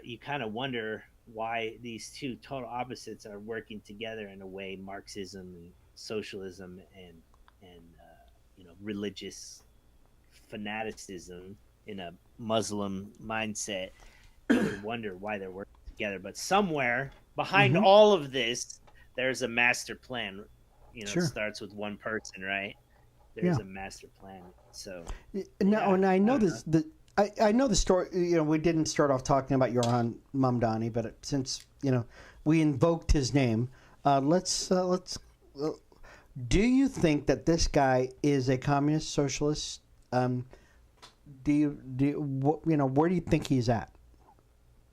B: You kind of wonder why these two total opposites are working together in a way. Marxism and socialism and religious fanaticism in a Muslim mindset. You would wonder why they're working together, but somewhere behind mm-hmm. all of this, there's a master plan. Sure. It starts with one person, right? There's a master plan. So
A: no, and I know this. I know the story. We didn't start off talking about Johann Mamdani, but since we invoked his name, let's. Do you think that this guy is a communist, socialist? Where do you think he's at?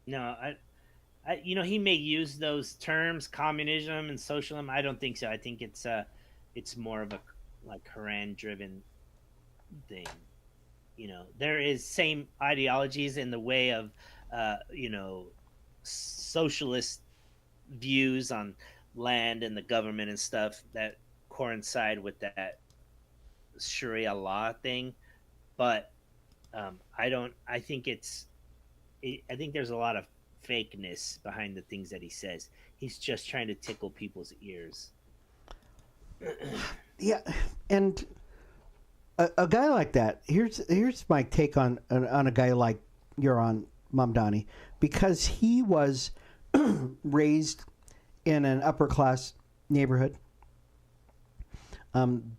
B: No, I he may use those terms, communism and socialism. I don't think so. I think it's more of a Quran-driven thing. There is same ideologies in the way of socialist views on land and the government and stuff that coincide with that Sharia law thing, but I think there's a lot of fakeness behind the things that he says. He's just trying to tickle people's ears.
A: Yeah, and a guy like that. Here's my take on a guy like Johann Mamdani, because he was raised in an upper class neighborhood.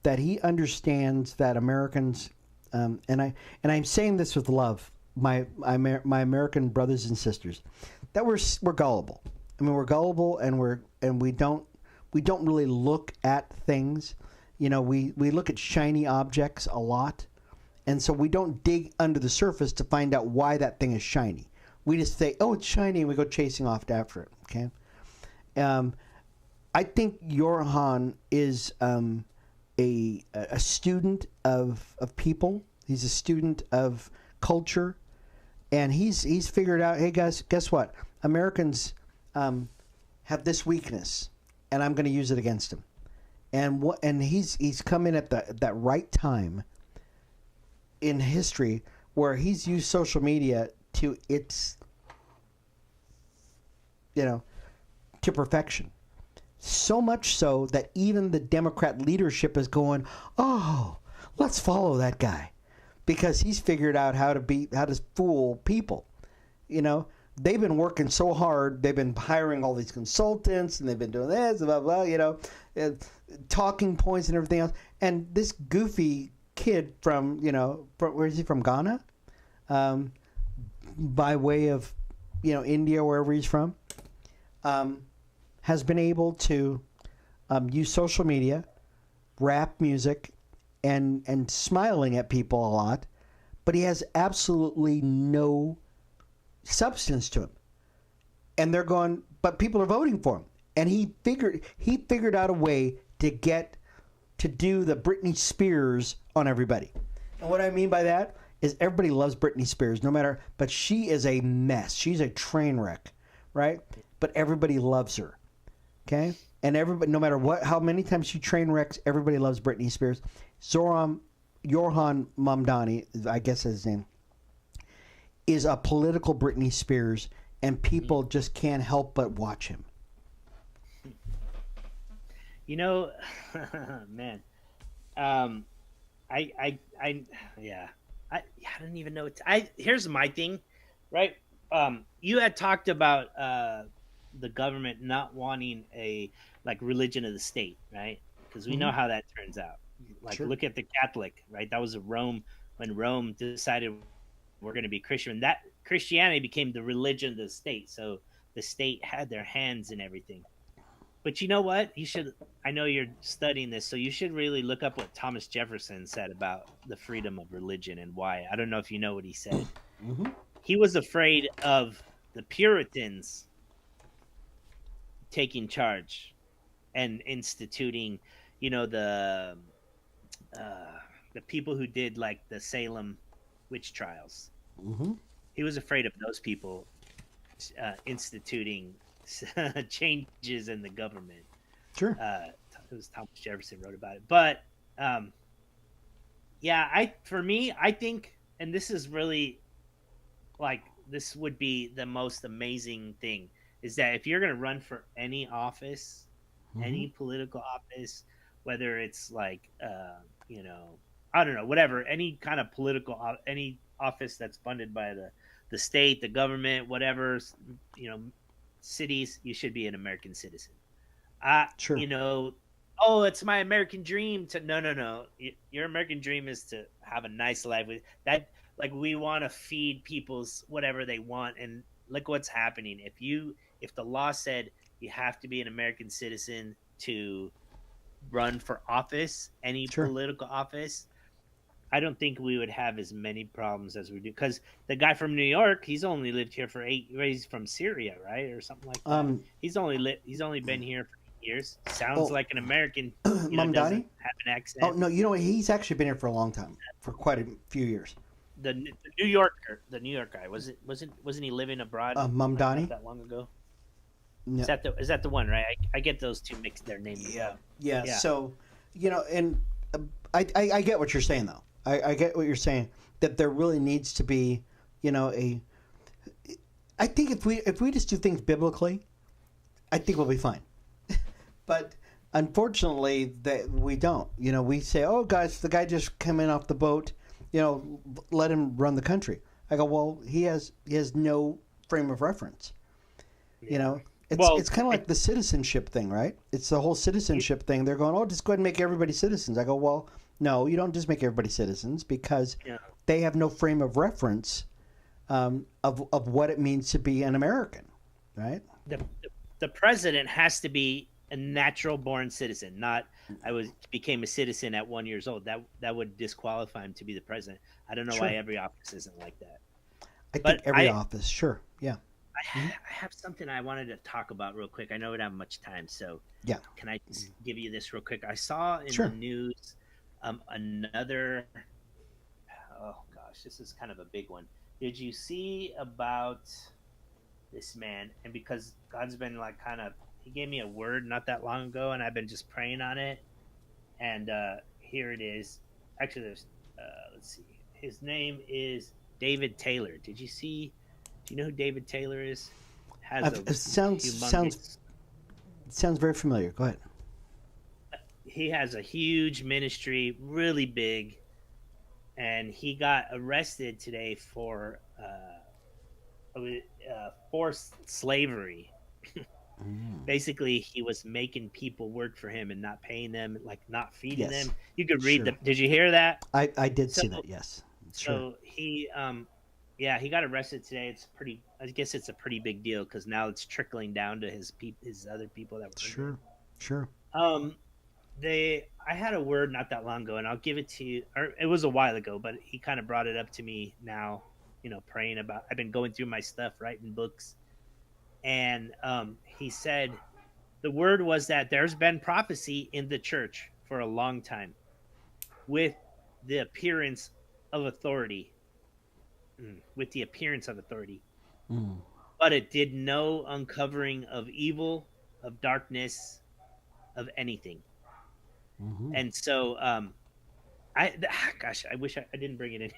A: That he understands that Americans, and I'm saying this with love, my American brothers and sisters, that we're gullible. I mean, we're gullible, and we don't really look at things. We look at shiny objects a lot, and so we don't dig under the surface to find out why that thing is shiny. We just say, "Oh, it's shiny," and we go chasing off after it. Okay. I think Johann is a student of people. He's a student of culture, and he's figured out, hey guys, guess what? Americans have this weakness, and I'm going to use it against him. And he's come in at that right time in history where he's used social media to its, you know, to perfection. So much so that even the Democrat leadership is going, "Oh, let's follow that guy," because he's figured out how to fool people. You know, they've been working so hard. They've been hiring all these consultants, and they've been doing this, blah blah. Talking points and everything else. And this goofy kid from where is he from? Ghana, by way of India, wherever he's from, has been able to use social media, rap music, and smiling at people a lot, but he has absolutely no substance to him. And they're going, but people are voting for him. And he figured out a way to do the Britney Spears on everybody. And what I mean by that is everybody loves Britney Spears, but she is a mess. She's a train wreck, right? But everybody loves her, okay? And everybody, no matter how many times she train wrecks, everybody loves Britney Spears. Yorhan Mamdani, I guess is his name, is a political Britney Spears, and people just can't help but watch him.
B: Man, yeah, I don't even know. Here's my thing, right? You had talked about the government not wanting a religion of the state, right? Because we know how that turns out. Sure. Look at the Catholic, right? That was when Rome decided we're going to be Christian. That Christianity became the religion of the state, so the state had their hands in everything. But you know what? I know you're studying this, so you should really look up what Thomas Jefferson said about the freedom of religion and why. I don't know if you know what he said.
A: Mm-hmm.
B: He was afraid of the Puritans taking charge and instituting, the people who did the Salem witch trials.
A: Mm-hmm.
B: He was afraid of those people instituting changes in the government.
A: Sure.
B: It was Thomas Jefferson wrote about it. But for me, I think, and this is really this would be the most amazing thing, is that if you're going to run for any office, any political office, whether it's I don't know, whatever, any kind of any office that's funded by the state, the government, whatever, cities, you should be an American citizen.
A: Sure.
B: It's my American dream to no. Your American dream is to have a nice life with that. We want to feed people's whatever they want, and look what's happening. If the law said you have to be an American citizen to run for office, any political office, I don't think we would have as many problems as we do. Because the guy from New York, he's only lived here for he's from Syria, right, or something like that. He's only been here for 8 years. Sounds like an American.
A: Mamdani
B: doesn't have an accent.
A: Oh no, he's actually been here for a long time, for quite a few years.
B: The New York guy, wasn't he living abroad?
A: Mamdani,
B: not that long ago.
A: No.
B: Is that the one, right? I get those two mixed their names.
A: Yeah. So and I get what you're saying though. I get what you're saying, that there really needs to be, I think if we just do things biblically, I think we'll be fine. But unfortunately, we don't. We say, "Oh, guys, the guy just came in off the boat. Let him run the country." I go, "Well, he has no frame of reference."
B: Yeah.
A: It's kind of like the citizenship thing, right? It's the whole citizenship thing. They're going, "Oh, just go ahead and make everybody citizens." I go, "Well, no, you don't just make everybody citizens, because they have no frame of reference of what it means to be an American, right?"
B: The president has to be a natural born citizen, not became a citizen at 1 year old. That would disqualify him to be the president. I don't know why every office isn't like that.
A: I think every office, sure, yeah.
B: I have something I wanted to talk about real quick. I know we don't have much time, so can I just give you this real quick? I saw in the news another. Oh gosh, this is kind of a big one. Did you see about this man? And because God's been he gave me a word not that long ago, and I've been just praying on it. And here it is. Actually, there's let's see. his name is David Taylor. Did you see? Do you know who David Taylor is? Has a
A: It
B: humongous.
A: sounds very familiar. Go ahead.
B: He has a huge ministry, really big, and he got arrested today for forced slavery.
A: Mm.
B: Basically, he was making people work for him and not paying them, like not feeding
A: Yes,
B: them. You could read the.
A: sure.
B: Did you hear that?
A: I did
B: So
A: see that. Yes, sure,
B: so he yeah, he got arrested today. It's pretty. I guess it's a pretty big deal because now it's trickling down to his other people that were under him.
A: sure, sure.
B: Um, I had a word not that long ago, and I'll give it to you. Or it was a while ago, but he kind of brought it up to me now. Praying about. I've been going through my stuff, writing books, and he said the word was that there's been prophecy in the church for a long time with the appearance of authority, with the appearance of authority,
A: Mm.
B: but it did no uncovering of evil, of darkness, of anything.
A: Hmm.
B: And so gosh, I wish I didn't bring it in.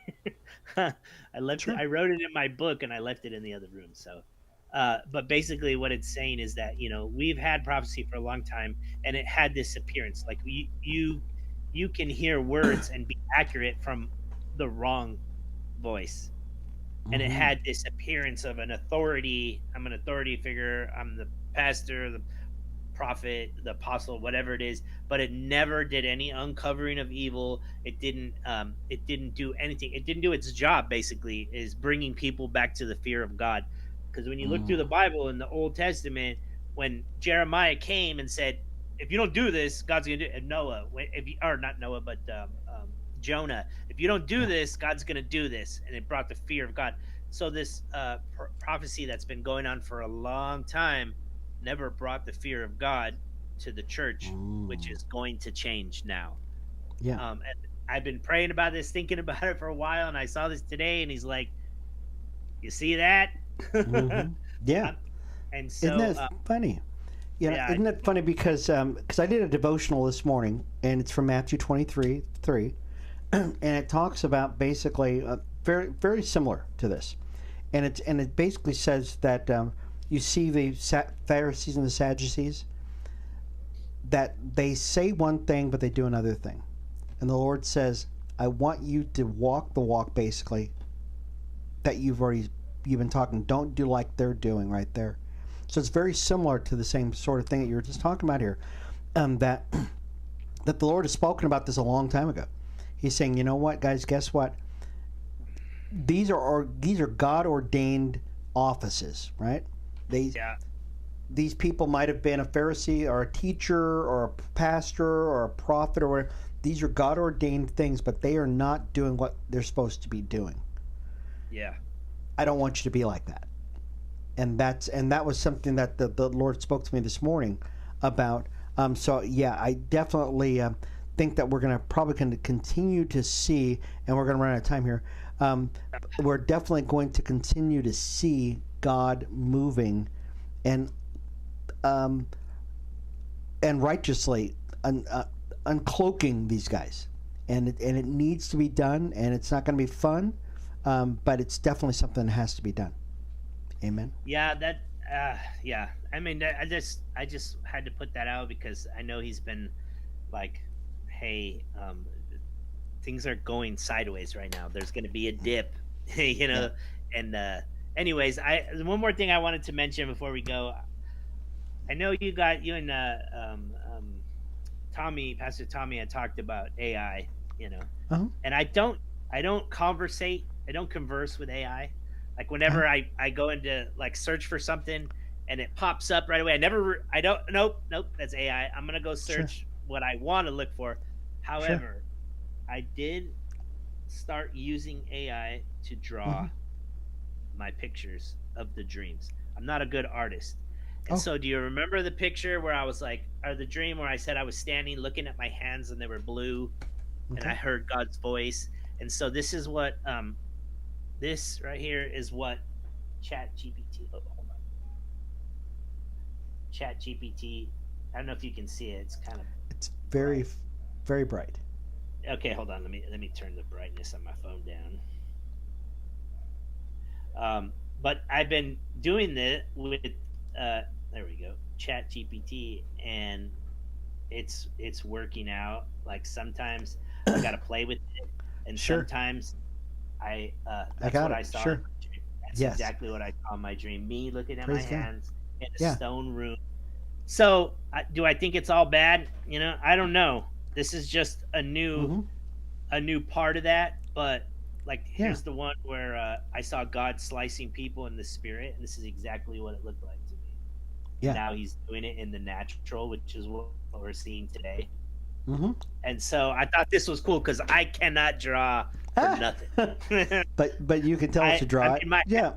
B: I left it.
A: Sure.
B: I wrote it in my book, and I left it in the other room. So, but basically, what it's saying is that we've had prophecy for a long time, and it had this appearance. Like you can hear words and be accurate from the wrong voice, and it
A: Hmm.
B: had this appearance of an authority. I'm an authority figure. I'm the pastor, the prophet, the apostle, whatever it is, but it never did any uncovering of evil. It didn't do anything. It didn't do its job. Basically, is bringing people back to the fear of God. Because when you look through
A: Mm.
B: the Bible in the Old Testament, when Jeremiah came and said, "If you don't do this, God's going to do it," and Noah, if you, or not Noah, but Jonah, if you don't do
A: Yeah.
B: this, God's going to do this, and it brought the fear of God. So this prophecy that's been going on for a long time never brought the fear of God to the church, which
A: Mm.
B: is going to change now.
A: Yeah.
B: And I've been praying about this, thinking about it for a while, and I saw this today, and he's like, "You see that?"
A: Hmm. Yeah.
B: And
A: Isn't
B: so,
A: that funny? You know,
B: yeah,
A: isn't that funny because I did a devotional this morning, and it's from Matthew 23:3, and it talks about basically very very similar to this, and it basically says that you see the Pharisees and the Sadducees, that they say one thing but they do another thing, and the Lord says, I want you to walk the walk basically that you've been talking. Don't do like they're doing right there. So it's very similar to the same sort of thing that you were just talking about here. That that the Lord has spoken about this a long time ago. He's saying, you know what, guys, guess what? These are God ordained offices, right? They
B: yeah,
A: these people might have been a Pharisee or a teacher or a pastor or a prophet or whatever. These are God ordained things, but they are not doing what they're supposed to be doing.
B: yeah,
A: I don't want you to be like that. And that was something that the Lord spoke to me this morning about. So yeah, I definitely think that we're probably going to continue to see, and we're going to run out of time here. We're definitely going to continue to see God moving, and um, and righteously uncloaking these guys, and it needs to be done, and it's not going to be fun, but it's definitely something that has to be done. Amen.
B: yeah. Yeah. I mean, I just had to put that out because I know he's been like, "Hey, things are going sideways right now. There's going to be a dip," you
A: Yeah.
B: know. And anyways, one more thing I wanted to mention before we go. I know you and Tommy, Pastor Tommy, had talked about AI,
A: Uh-huh.
B: and I don't converse with AI. Like
A: Uh-huh.
B: whenever I go into like search for something and it pops up right away, I don't, nope, that's AI. I'm gonna go
A: Sure.
B: search what I want to look for.
A: Sure.
B: However, I did start using AI to
A: Mm-hmm.
B: draw my pictures of the dreams. I'm not a good artist. And
A: Oh.
B: so do you remember the picture where I was like, or the dream where I said I was standing looking at my hands and they were blue and
A: Okay.
B: I heard God's voice? And so this right here is what Chat GPT. Oh, hold on. Chat GPT. I don't know if you can see it. It's kind of
A: It's very,
B: bright.
A: very bright.
B: Okay, hold on. Let me turn the brightness on my phone down. But I've been doing this with there we go, Chat GPT, and it's working out. Like sometimes I got to play with it, and
A: Sure.
B: sometimes
A: I
B: that's
A: got
B: what
A: it.
B: I saw in
A: Sure.
B: my dream. That's
A: Yes.
B: exactly what I saw in my dream. Me looking at my
A: Praise God.
B: hands in a
A: Yeah.
B: stone room. So do I think it's all bad? I don't know. This is just
A: Mm-hmm.
B: a new part of that. But like,
A: Yeah.
B: here's the one where I saw God slicing people in the spirit, and this is exactly what it looked like to me. And
A: Yeah.
B: now He's doing it in the natural, which is what we're seeing today.
A: Mm-hmm.
B: And so I thought this was cool because I cannot draw for
A: Ah.
B: nothing.
A: but you can tell us to
B: I
A: draw it.
B: mean,
A: Yeah.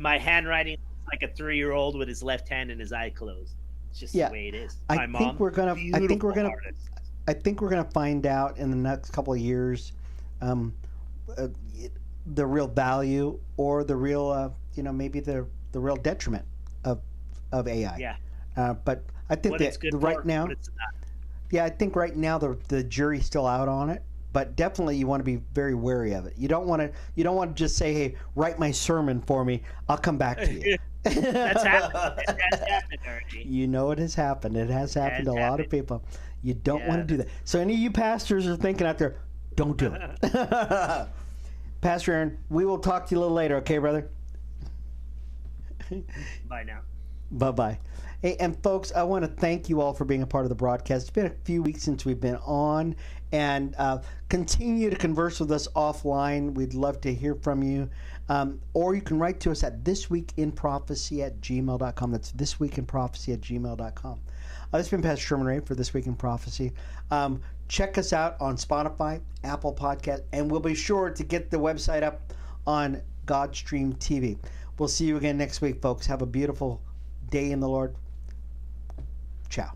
B: my handwriting is like a 3-year-old with his left hand and his eye closed. It's just the
A: Yeah.
B: way it is.
A: I
B: My
A: think
B: mom,
A: we're gonna. I think we're
B: beautiful
A: gonna.
B: artist.
A: I think we're gonna find out in the next couple of years, um, uh, the real value or the real, maybe the real detriment of AI.
B: Yeah,
A: But I think
B: what it's
A: that
B: good
A: right
B: for,
A: now,
B: what it's not.
A: yeah, I think right now the jury's still out on it. But definitely, you want to be very wary of it. You don't want to. You don't want to just say, "Hey, write my sermon for me. I'll come back to you."
B: That's happened. It has happened already.
A: You know it has happened. It has happened
B: Has
A: to a lot of
B: happened.
A: people. You don't want
B: Yeah.
A: to do that. So any of you pastors are thinking out there, don't do it. Pastor Aaron, we will talk to you a little later, okay, brother?
B: Bye now.
A: Bye-bye. Hey, and folks, I want to thank you all for being a part of the broadcast. It's been a few weeks since we've been on, and continue to converse with us offline. We'd love to hear from you. Or you can write to us at thisweekinprophecy@gmail.com. That's thisweekinprophecy@gmail.com. This has been Pastor Sherman Ray for This Week in Prophecy. Check us out on Spotify, Apple Podcast, and we'll be sure to get the website up on Godstream TV. We'll see you again next week, folks. Have a beautiful day in the Lord. Ciao.